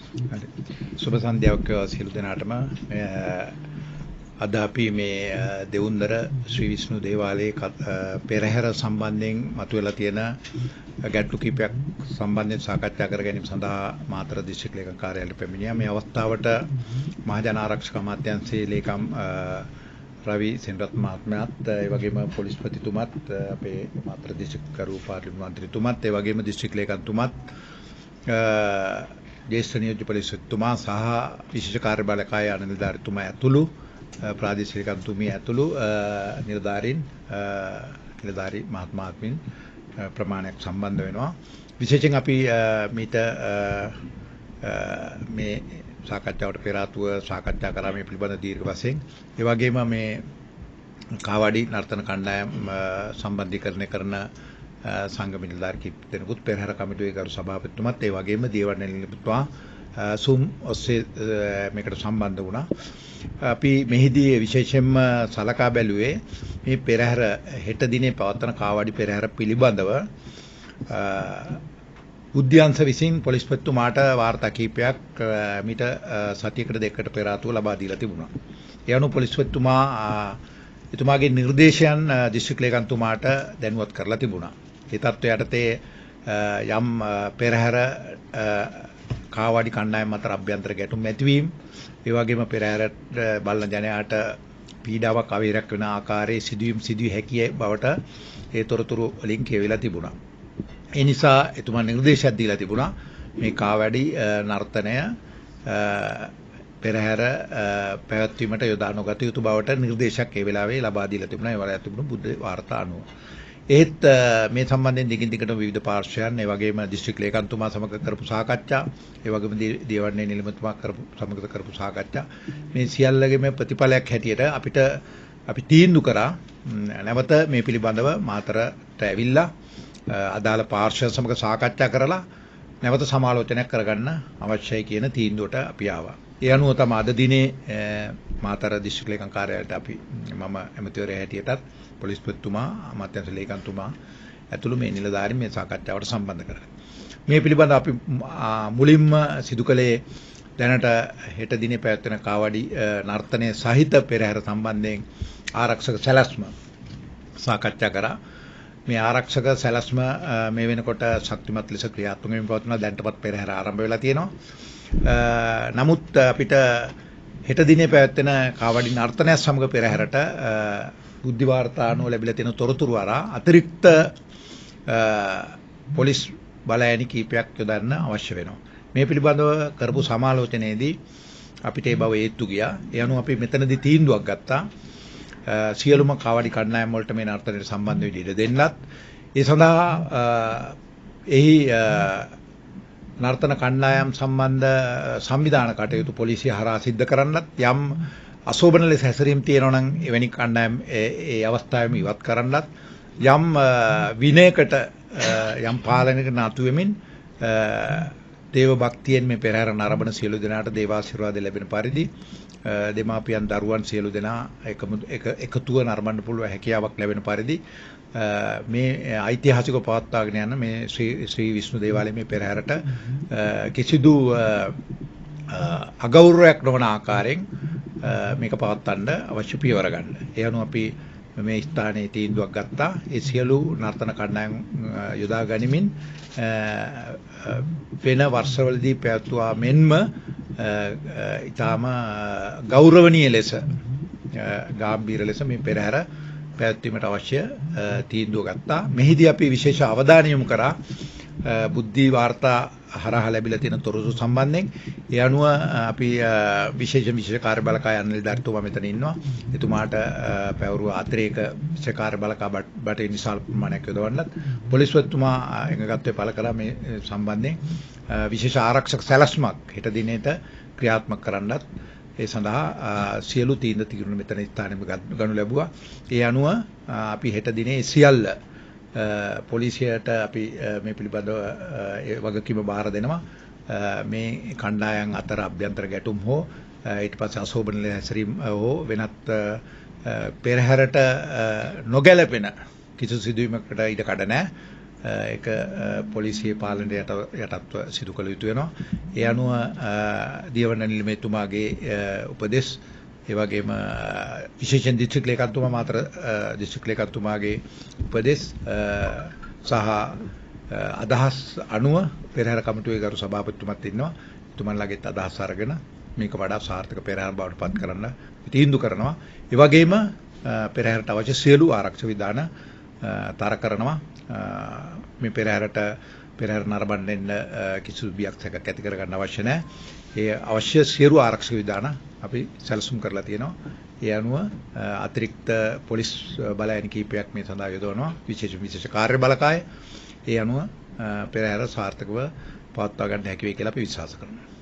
සුබ සන්ධ්‍යාවක් සියලු දෙනාටම අද අපි මේ දෙවුන්දර ශ්‍රී විෂ්ණු දේවාලයේ පෙරහැර සම්බන්ධයෙන් මතුවලා තියෙන ගැටලු කිහිපයක් සම්බන්ධයෙන් සාකච්ඡා කර ගැනීම සඳහා මාතර දිස්ත්‍රික් ලේකම් කාර්යාලයට පැමිණියා. මේ අවස්ථාවට මහජන ආරක්ෂක අමාත්‍යාංශයේ ලේකම් රවි සෙනරත් මහත්මයාත් ඒ වගේම පොලිස්පතිතුමත් අපේ මාතර දිස්ත්‍රික් කරු පාර්ලිමේන්තු මන්ත්‍රීතුමත් ඒ වගේම දිස්ත්‍රික් ලේකම්තුමත් ज्येष्ठ नियोज्य परिषदතුමා සහ විශේෂ කාර්යබලකාය අනිලධාරීතුමා ඇතුළු ප්‍රාදේශීය කන්තුමිය ඇතුළු නිලධාරී මහත්මයාත්මින් ප්‍රමාණයක් සම්බන්ධ වෙනවා. විශේෂයෙන් අපි මීට මේ සාකච්ඡාවට පෙර ආතුව සාකච්ඡා කරා මේ පිළිබඳ දීර්ඝ වශයෙන්. ඒ වගේම මේ කාවඩි නර්තන කණ්ඩායම් සම්බන්ධීකරණය කරන සංගම නිලධාරී කීප දෙනෙකුත් පෙරහැර කමිටුවේ ගරු සභාපතිතුමත් ඒ වගේම දේවර්ණ නිලමේතුමා සූම් ඔස්සේ මේකට සම්බන්ධ වුණා. අපි මෙහිදී විශේෂයෙන්ම සලකා බැලුවේ මේ පෙරහැර හෙට දිනේ පවත්වන කාවඩි පෙරහැර පිළිබඳව උද්‍යාංශ විසින් පොලිස්පතිතුමාට වාර්තා කීපයක් මීට සතියකට දෙකකට පෙර ආතුව ලබා දීලා තිබුණා. ඒ අනුව පොලිස්පතිතුමා එතුමාගේ නිර්දේශයන් දිස්ත්‍රික් ලේකම්තුමාට දැනුවත් කරලා තිබුණා. ඒ තත්ත්වය යටතේ යම් පෙරහැර කාවඩි කණ්ඩායම් අතර අභ්‍යන්තර ගැටුම් ඇතිවීම, ඒ වගේම පෙරහැරට බලන ජනයාට පීඩාවක් අවහිරක් වෙන ආකාරයේ සිදුවිය හැකිය බවට ඒ තොරතුරු වලින් කියවිලා තිබුණා. ඒ නිසා එතුමා නිර්දේශයක් දීලා තිබුණා මේ කාවඩි නර්තනය පෙරහැර පැවැත්වීමට යොදා නොගත යුතු බවට නිර්දේශයක් ඒ වෙලාවේ ලබා දීලා තිබුණා. ඒ වල තිබුණු බුද්ධ වාර්තා අනුව. ඒත් මේ සම්බන්ධයෙන් දිගින් දිගටම විවිධ පාර්ශ්වයන් ඒ වගේම දිස්ත්‍රික් ලේකම්තුමා සමග කරපු සාකච්ඡා, ඒ වගේම දේවර්ණ නිලමේතුමා සමග කරපු සාකච්ඡා මේ සියල්ලගේම ප්‍රතිඵලයක් හැටියට අපි තීන්දුව කරා නැවත මේ පිළිබඳව මාතරට ඇවිල්ලා අදාළ පාර්ශ්වයන් සමග සාකච්ඡා කරලා නැවත සමාලෝචනයක් කරගන්න අවශ්‍යයි කියන තීන්දුවට අපි ආවා. ඒ අනුව තමයි අද දිනේ මාතර දිස්ත්‍රික් ලේකම් කාර්යාලයට අපි මම ඇමතිවරයා හැටියටත් පොලිස්පතිතුමා අමාත්‍යාංශ ලේකම්තුමා ඇතුළු මේ නිලධාරීන් මේ සාකච්ඡාවට සම්බන්ධ කරගන්න. මේ පිළිබඳව අපි මුලින්ම සිදු කළේ දැනට හෙට දිනේ පැවැත්වෙන කාවඩි නර්තනයේ සහිත පෙරහැර සම්බන්ධයෙන් ආරක්ෂක සැලැස්ම සාකච්ඡා කරා. මේ ආරක්ෂක සැලැස්ම මේ වෙනකොට ශක්තිමත් ලෙස ක්‍රියාත්මක වෙමින් පවතිනවා. දැනටපත් පෙරහැර ආරම්භ වෙලා තියෙනවා. නමුත් අපිට හෙට දිනේ පැවැත්වෙන කාවඩි නර්තනය සමග පෙරහැරට බුද්ධි වාර්තා අනුව ලැබිලා තියෙන තොරතුරු අරා අතිරික්ත පොලිස් බලයනි කීපයක් යොදන්න අවශ්‍ය වෙනවා. මේ පිළිබඳව කරපු සමාලෝචනයේදී අපිට ඒ බව ඒත්තු ගියා. ඒ අනුව අපි මෙතනදී තීන්දුවක් ගත්තා. සියලුම කාවඩි කණ්ඩායම් වලට මේ නර්තනයට සම්බන්ධ වෙන්න ඉඩ දෙන්නත්, ඒ සඳහා එහි නර්තන කණ්ඩායම් සම්බන්ධ සංවිධාන කටයුතු පොලිසිය හරහා සිද්ධ කරන්නත්, යම් අශෝභන ලෙස හැසිරීම් තියෙනවා නම් එවැනි කණ්ඩායම් ඒ අවස්ථාවෙම ඉවත් කරන්නත්, යම් විනයකට යම් පාලනයකට නතු වෙමින් දේව භක්තියෙන් මේ පෙරහැර නරඹන සියලු දෙනාට දේවාශිර්වාද ලැබෙන පරිදි දෙමාපියන් දරුවන් සියලු දෙනා එකතුව නරඹන්න පුළුවන් හැකියාවක් ලැබෙන පරිදි මේ ඓතිහාසික පවත්වාගෙන යන මේ ශ්‍රී විෂ්ණු දේවාලයේ මේ පෙරහැරට කිසිදු අගෞරවයක් නොවන ආකාරයෙන් මේක පවත්වන්න අවශ්‍ය පියවර ගන්න. ඒ අනුව අපි මේ ස්ථානයේ තීන්දුවක් ගත්තා. ඒ සියලු නර්තන කණ්ඩායම් යොදා ගනිමින් වෙන වර්ෂවලදී පැවැත්වුවා මෙන්ම ඊටාම ගෞරවනීය ලෙස ගාම්භීර ලෙස මේ පෙරහැර පැවැත්වීමට අවශ්‍ය තීන්දුව ගත්තා. මෙහිදී අපි විශේෂ අවධානය යොමු කරා බුද්ධි වාර්තා හරහා ලැබිලා තියෙන තොරතුරු සම්බන්ධයෙන්. ඒ අනුව අපි විශේෂ කාර්යබලකාය අනිලධාරීතුමා මෙතන ඉන්නවා. එතුමාට පැවරුව අතිරේක විශේෂ කාර්යබලකා බටේ විශාල ප්‍රමාණයක් යොදවන්නත්, පොලිස්පතිතුමා එකගත්වේ පළ කරා මේ සම්බන්ධයෙන් විශේෂ ආරක්ෂක සැලැස්මක් හෙට දිනේට ක්‍රියාත්මක කරන්නත් ඒ සඳහා සියලු තීන්දුව මෙතන ස්ථානෙම ගනු ලැබුවා. ඒ අනුව අපි හෙට දිනේ සියල්ල පොලිසියට අපි මේ පිළිබඳව වගකීම බාර දෙනවා. මේ කණ්ඩායම් අතර අභ්‍යන්තර ගැටුම් හෝ ඊට පස්සේ අශෝභන හැසිරීම හෝ වෙනත් පෙරහැරට නොගැලපෙන කිසිදු සිදුවීමකට ඉඩ කඩ නැහැ. ඒක පොලිසිය පාලනයට යටත්ව සිදු කළ යුතු වෙනවා. ඒ අනුව දියවඩන නිලමේතුමාගේ උපදෙස් ඒ වගේම විශේෂයෙන් දිස්ත්‍රික් ලේකම්තුමා මාතර දිස්ත්‍රික් ලේකම්තුමාගේ උපදෙස් සහ අදහස් අනුව පෙරහැර කමිටුවේ ගරු සභාපතිතුමත් ඉන්නවා. එතුමන්ලාගෙත් අදහස් අරගෙන මේක වඩා සාර්ථක පෙරහැර බවට පත් කරන්න තීන්දුව කරනවා. ඒ වගේම පෙරහැරට අවශ්‍ය සියලු ආරක්ෂක විධාන තර කරනවා. මේ පෙරහැර නරඹන්න කිසිදු බියක් සැකක් ඇති කරගන්න අවශ්‍ය නැහැ. ඒ අවශ්‍ය සියලු ආරක්ෂක විධාන අපි සැලසුම් කරලා තියෙනවා. ඒ අනුව අතිරික්ත පොලිස් බලයන් කීපයක් මේ සඳහා යොදවනවා. විශේෂ කාර්ය බලකාය. ඒ අනුව පෙරහැර සාර්ථකව පවත්වා ගන්න හැකි වෙයි කියලා අපි විශ්වාස කරනවා.